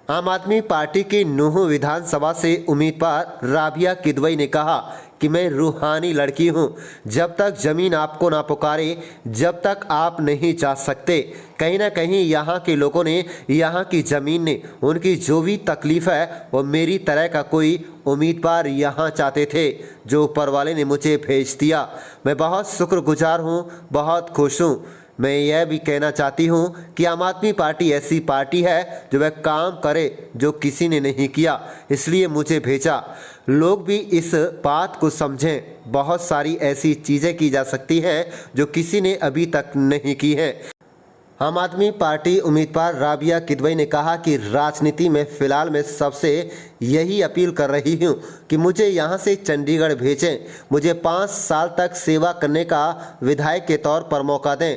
आम आदमी पार्टी की नूंह विधानसभा से उम्मीदवार राबिया किदवई ने कहा कि मैं रूहानी लड़की हूं। जब तक जमीन आपको ना पुकारे, जब तक आप नहीं जा सकते। कहीं ना कहीं यहाँ के लोगों ने, यहाँ की जमीन ने, उनकी जो भी तकलीफ है वो मेरी तरह का कोई उम्मीदवार यहाँ चाहते थे, जो ऊपर वाले ने मुझे भेज दिया। मैं बहुत शुक्रगुजार हूँ, बहुत खुश हूँ। मैं यह भी कहना चाहती हूं कि आम आदमी पार्टी ऐसी पार्टी है जो वह काम करे जो किसी ने नहीं किया, इसलिए मुझे भेजा। लोग भी इस बात को समझें। बहुत सारी ऐसी चीज़ें की जा सकती हैं जो किसी ने अभी तक नहीं की हैं। आम आदमी पार्टी उम्मीदवार राबिया किदवई ने कहा कि राजनीति में फिलहाल मैं सबसे यही अपील कर रही हूं कि मुझे यहां से चंडीगढ़ भेजें। मुझे 5 साल तक सेवा करने का विधायक के तौर पर मौका दें,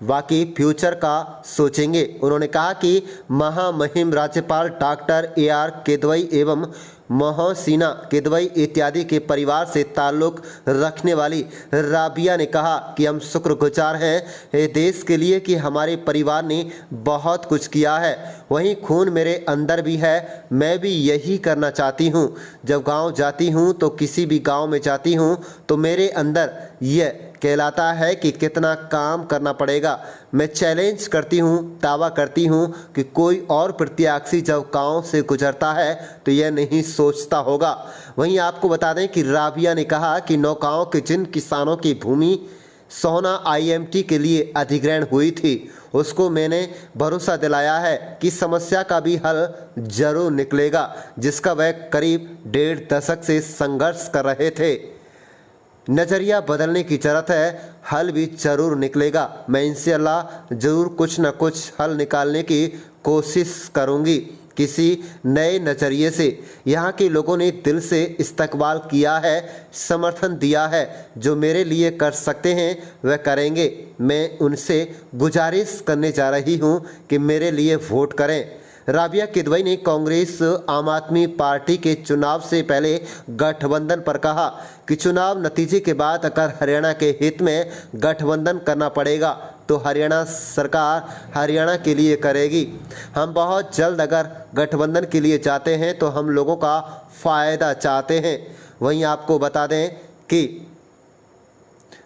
बाकी फ्यूचर का सोचेंगे। उन्होंने कहा कि महामहिम राज्यपाल डॉक्टर AR किदवई एवं मोहसिना किदवई इत्यादि के परिवार से ताल्लुक रखने वाली राबिया ने कहा कि हम शुक्रगुजार हैं देश के लिए कि हमारे परिवार ने बहुत कुछ किया है। वहीं खून मेरे अंदर भी है, मैं भी यही करना चाहती हूँ। जब गांव जाती हूँ तो किसी भी गांव में जाती हूँ तो मेरे अंदर यह कहलाता है कि कितना काम करना पड़ेगा। मैं चैलेंज करती हूँ, दावा करती हूँ कि कोई और प्रत्याशी जब गांव से गुजरता है तो यह नहीं सोचता होगा। वहीं आपको बता दें कि राबिया ने कहा कि नौगांव के जिन किसानों की भूमि सोहना IMT के लिए अधिग्रहण हुई थी, उसको मैंने भरोसा दिलाया है कि समस्या का भी हल जरूर निकलेगा, जिसका वह करीब 1.5 दशक से संघर्ष कर रहे थे। नज़रिया बदलने की ज़रूरत है, हल भी ज़रूर निकलेगा। मैं इंशाअल्लाह ज़रूर कुछ न कुछ हल निकालने की कोशिश करूंगी, किसी नए नज़रिए से। यहाँ के लोगों ने दिल से इस्तकबाल किया है, समर्थन दिया है। जो मेरे लिए कर सकते हैं वह करेंगे। मैं उनसे गुजारिश करने जा रही हूँ कि मेरे लिए वोट करें। राबिया किदवई ने कांग्रेस आम आदमी पार्टी के चुनाव से पहले गठबंधन पर कहा कि चुनाव नतीजे के बाद अगर हरियाणा के हित में गठबंधन करना पड़ेगा तो हरियाणा सरकार हरियाणा के लिए करेगी। हम बहुत जल्द अगर गठबंधन के लिए जाते हैं तो हम लोगों का फ़ायदा चाहते हैं। वहीं आपको बता दें कि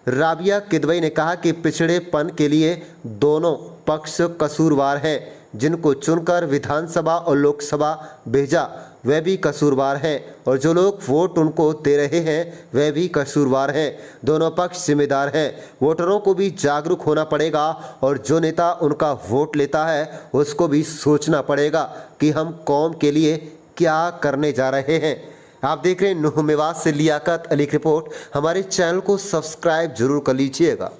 राबिया किदवई ने कहा कि पिछड़ेपन के लिए दोनों पक्ष कसूरवार हैं। जिनको चुनकर विधानसभा और लोकसभा भेजा वह भी कसूरवार हैं, और जो लोग वोट उनको दे रहे हैं वह भी कसूरवार हैं। दोनों पक्ष जिम्मेदार हैं। वोटरों को भी जागरूक होना पड़ेगा, और जो नेता उनका वोट लेता है उसको भी सोचना पड़ेगा कि हम कौम के लिए क्या करने जा रहे हैं। आप देख रहे हैं नूह मेवात से लियाकत अली की रिपोर्ट। हमारे चैनल को सब्सक्राइब जरूर कर लीजिएगा।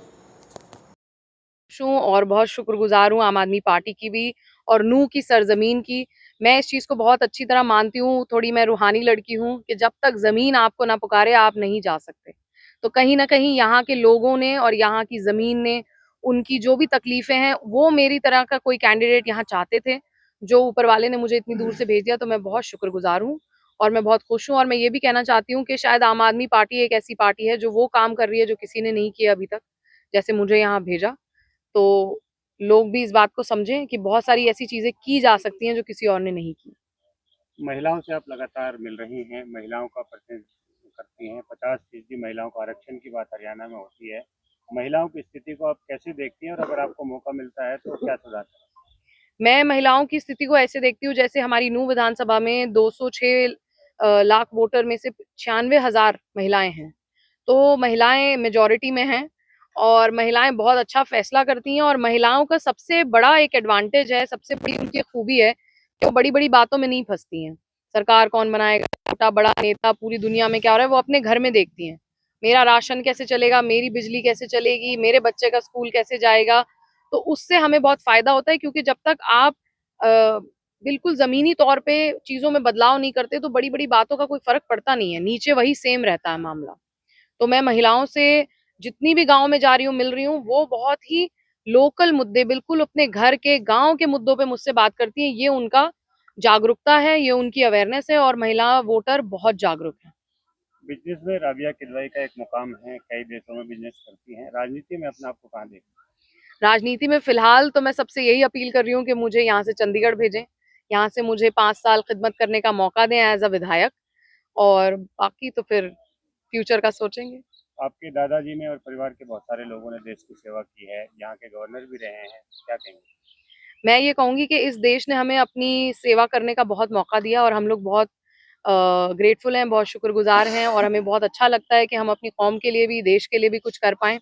और बहुत शुक्रगुजार हूँ आम आदमी पार्टी की भी और नूह की सरजमीन की। मैं इस चीज को बहुत अच्छी तरह मानती हूँ। थोड़ी मैं रूहानी लड़की हूँ कि जब तक जमीन आपको ना पुकारे आप नहीं जा सकते। तो कहीं ना कहीं यहाँ के लोगों ने और यहाँ की जमीन ने, उनकी जो भी तकलीफें हैं, वो मेरी तरह का कोई कैंडिडेट यहाँ चाहते थे, जो ऊपर वाले ने मुझे इतनी दूर से भेज दिया। तो मैं बहुत शुक्रगुजार हूँ और मैं बहुत खुश हूँ। और मैं ये भी कहना चाहती हूँ कि शायद आम आदमी पार्टी एक ऐसी पार्टी है जो वो काम कर रही है जो किसी ने नहीं किया अभी तक, जैसे मुझे यहाँ भेजा। तो लोग भी इस बात को समझें कि बहुत सारी ऐसी चीजें की जा सकती हैं जो किसी और ने नहीं की। महिलाओं से आप लगातार मिल रही हैं, महिलाओं का प्रतिनिधित्व करती हैं। 50% महिलाओं का आरक्षण की बात हरियाणा में होती है। महिलाओं की स्थिति को आप कैसे देखती हैं, और अगर आपको मौका मिलता है तो क्या सुधार करें? मैं महिलाओं की स्थिति को ऐसे देखती हूँ, जैसे हमारी नूह विधानसभा में 206 लाख वोटर में से 96,000 महिलाएं हैं। तो महिलाएं मेजोरिटी में हैं और महिलाएं बहुत अच्छा फैसला करती हैं। और महिलाओं का सबसे बड़ा एक एडवांटेज है, सबसे बड़ी उनकी खूबी है कि वो बड़ी बड़ी बातों में नहीं फंसती हैं। सरकार कौन बनाएगा, छोटा बड़ा नेता पूरी दुनिया में क्या हो रहा है, वो अपने घर में देखती हैं। मेरा राशन कैसे चलेगा, मेरी बिजली कैसे चलेगी, मेरे बच्चे का स्कूल कैसे जाएगा। तो उससे हमें बहुत फायदा होता है, क्योंकि जब तक आप बिल्कुल जमीनी तौर पे चीजों में बदलाव नहीं करते तो बड़ी बड़ी बातों का कोई फर्क पड़ता नहीं है, नीचे वही सेम रहता है मामला। तो मैं महिलाओं से जितनी भी गांव में जा रही हूँ, मिल रही हूँ, वो बहुत ही लोकल मुद्दे, बिल्कुल अपने घर के गांव के मुद्दों पे मुझसे बात करती हैं। ये उनका जागरूकता है, ये उनकी अवेयरनेस है, और महिला वोटर बहुत जागरूक है। बिजनेस में राबिया किदवई का एक मुकाम है, कई देशों में बिजनेस करती हैं। राजनीति में अपने आप को कहाँ देखती हैं? राजनीति में फिलहाल तो मैं सबसे यही अपील कर रही हूँ कि मुझे यहाँ से चंडीगढ़ भेजें। यहाँ से मुझे 5 साल खिदमत करने का मौका दें एज अ विधायक, और बाकी तो फिर फ्यूचर का सोचेंगे। आपके दादाजी ने और परिवार के बहुत सारे लोगों ने देश की सेवा की है, यहाँ के गवर्नर भी रहे हैं, क्या कहेंगे? मैं ये कहूँगी कि इस देश ने हमें अपनी सेवा करने का बहुत मौका दिया और हम लोग बहुत ग्रेटफुल हैं, बहुत शुक्रगुजार हैं, और हमें बहुत अच्छा लगता है कि हम अपनी कौम के लिए भी, देश के लिए भी कुछ कर पाएँ।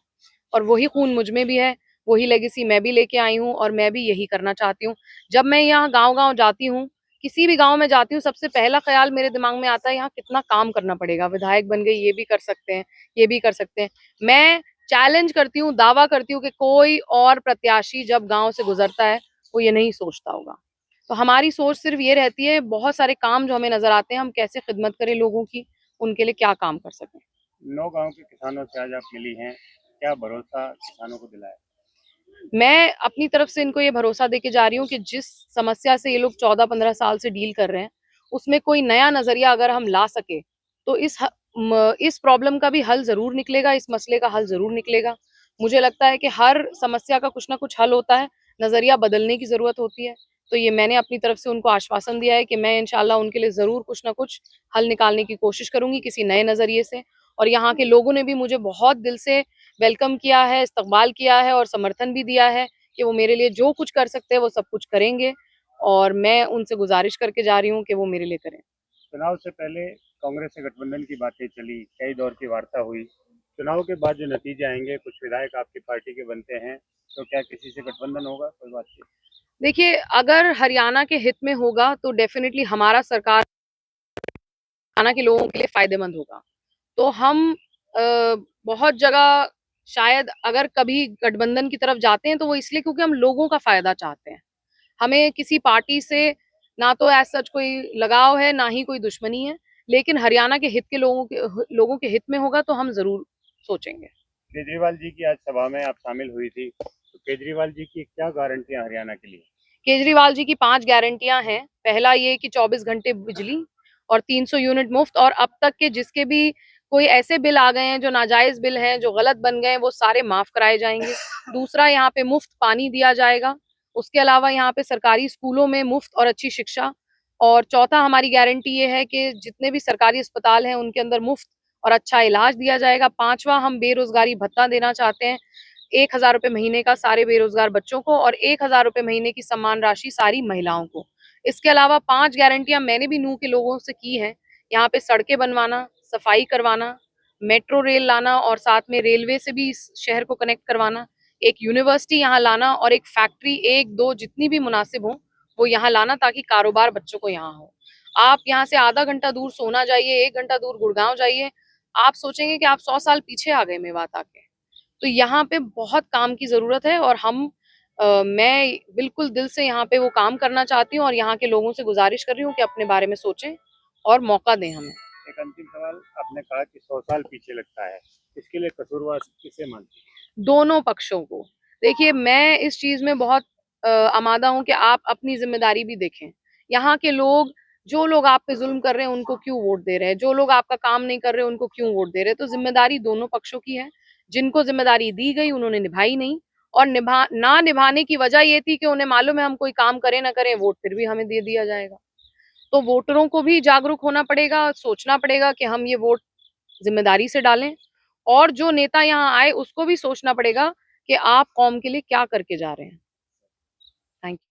और वही खून मुझ में भी है, वही लेगेसी मैं भी लेके आई हूँ और मैं भी यही करना चाहती हूँ। जब मैं यहाँ गाँव-गाँव जाती हूँ, किसी भी गाँव में जाती हूँ, सबसे पहला ख़्याल मेरे दिमाग में आता है यहाँ कितना काम करना पड़ेगा, विधायक बन गए ये भी कर सकते हैं, ये भी कर सकते हैं। मैं चैलेंज करती हूँ, दावा करती हूँ कि कोई और प्रत्याशी जब गाँव से गुज़रता है, वो ये नहीं सोचता होगा। तो हमारी सोच सिर्फ़ ये रहती है, बहुत सारे काम जो हमें नज़र आते हैं, हम कैसे खिदमत करें लोगों की, उनके लिए क्या काम कर सकें। 9 गाँव के किसानों से आज आप मिली हैं, क्या भरोसा किसानों को दिलाया? मैं अपनी तरफ से इनको ये भरोसा देके जा रही हूँ कि जिस समस्या से ये लोग 14-15 साल से डील कर रहे हैं, उसमें कोई नया नज़रिया अगर हम ला सके, तो इस प्रॉब्लम का भी हल ज़रूर निकलेगा, इस मसले का हल ज़रूर निकलेगा। मुझे लगता है कि हर समस्या का कुछ ना कुछ हल होता है, नज़रिया बदलने की ज़रूरत होती है। तो ये मैंने अपनी तरफ से उनको आश्वासन दिया है कि मैं इंशाअल्लाह उनके लिए ज़रूर कुछ ना कुछ हल निकालने की कोशिश करूँगी किसी नए नज़रिए से। और यहाँ के लोगों ने भी मुझे बहुत दिल से वेलकम किया है, इस्तकबाल किया है और समर्थन भी दिया है कि वो मेरे लिए जो कुछ कर सकते हैं वो सब कुछ करेंगे, और मैं उनसे गुज़ारिश करके जा रही हूँ कि वो मेरे लिए करें। चुनाव से पहले कांग्रेस से गठबंधन की बातें चली, कई दौर की वार्ता हुई। चुनाव के बाद जो नतीजे आएंगे, कुछ विधायक आपकी पार्टी के बनते हैं, तो क्या किसी से गठबंधन होगा? कोई बातचीत? देखिए, अगर हरियाणा के हित में होगा तो डेफ़िनिटली हमारा सरकार हरियाणा के लोगों के लिए फ़ायदेमंद होगा। तो हम बहुत जगह शायद अगर कभी गठबंधन की तरफ जाते हैं तो वो इसलिए क्योंकि हम लोगों का फ़ायदा चाहते हैं। हमें किसी पार्टी से ना तो एज़ सच कोई लगाव है, ना ही कोई दुश्मनी है, लेकिन हरियाणा के हित के लोगों के हित में होगा तो हम ज़रूर सोचेंगे। केजरीवाल जी की आज सभा में आप शामिल हुई थी, तो केजरीवाल जी की क्या गारंटियां हरियाणा के लिए? केजरीवाल जी की 5 गारंटियाँ हैं। पहला ये कि 24 घंटे बिजली और 300 यूनिट मुफ्त, और अब तक के जिसके भी कोई ऐसे बिल आ गए हैं जो नाजायज़ बिल हैं, जो गलत बन गए हैं, वो सारे माफ़ कराए जाएँगे। दूसरा, यहाँ पे मुफ्त पानी दिया जाएगा। उसके अलावा यहाँ पे सरकारी स्कूलों में मुफ्त और अच्छी शिक्षा। और चौथा, हमारी गारंटी ये है कि जितने भी सरकारी अस्पताल हैं उनके अंदर मुफ्त और अच्छा इलाज दिया जाएगा। पाँचवाँ, हम बेरोज़गारी भत्ता देना चाहते हैं। 1,000 रुपए महीने का सारे बेरोजगार बच्चों को, और 1,000 रुपए महीने की सम्मान राशि सारी महिलाओं को। इसके अलावा 5 गारंटियां मैंने भी नूह के लोगों से की हैं। यहाँ पे सड़कें बनवाना, सफाई करवाना, मेट्रो रेल लाना, और साथ में रेलवे से भी इस शहर को कनेक्ट करवाना, एक यूनिवर्सिटी यहाँ लाना, और एक फैक्ट्री 1-2 जितनी भी मुनासिब हो वो यहाँ लाना, ताकि कारोबार बच्चों को यहाँ हो। आप यहाँ से आधा घंटा दूर सोना जाइए, 1 घंटा दूर गुड़गांव जाइए, आप सोचेंगे कि आप 100 साल पीछे आ गए मेवात आके। तो यहाँ पे बहुत काम की ज़रूरत है, और मैं बिल्कुल दिल से यहाँ पे वो काम करना चाहती हूँ, और यहाँ के लोगों से गुज़ारिश कर रही हूँ कि अपने बारे में सोचें और मौका दें हमें। एक अंतिम सवाल, आपने कहा कि 100 साल पीछे लगता है, इसके लिए कसूरवार किसे मानती हैं? दोनों पक्षों को। देखिए, मैं इस चीज़ में बहुत आमादा हूँ कि आप अपनी ज़िम्मेदारी भी देखें। यहाँ के लोग, जो लोग आप पे ज़ुल्म कर रहे हैं उनको क्यों वोट दे रहे हैं? जो लोग आपका काम नहीं कर रहे हैं उनको क्यों वोट दे रहे हैं? तो ज़िम्मेदारी दोनों पक्षों की है। जिनको ज़िम्मेदारी दी गई उन्होंने निभाई नहीं, और ना निभाने की वजह ये थी कि उन्हें मालूम है हम कोई काम करें ना करें, वोट फिर भी हमें दे दिया जाएगा। तो वोटरों को भी जागरूक होना पड़ेगा, सोचना पड़ेगा कि हम ये वोट ज़िम्मेदारी से डालें, और जो नेता यहाँ आए उसको भी सोचना पड़ेगा कि आप कौम के लिए क्या करके जा रहे हैं। Thank you.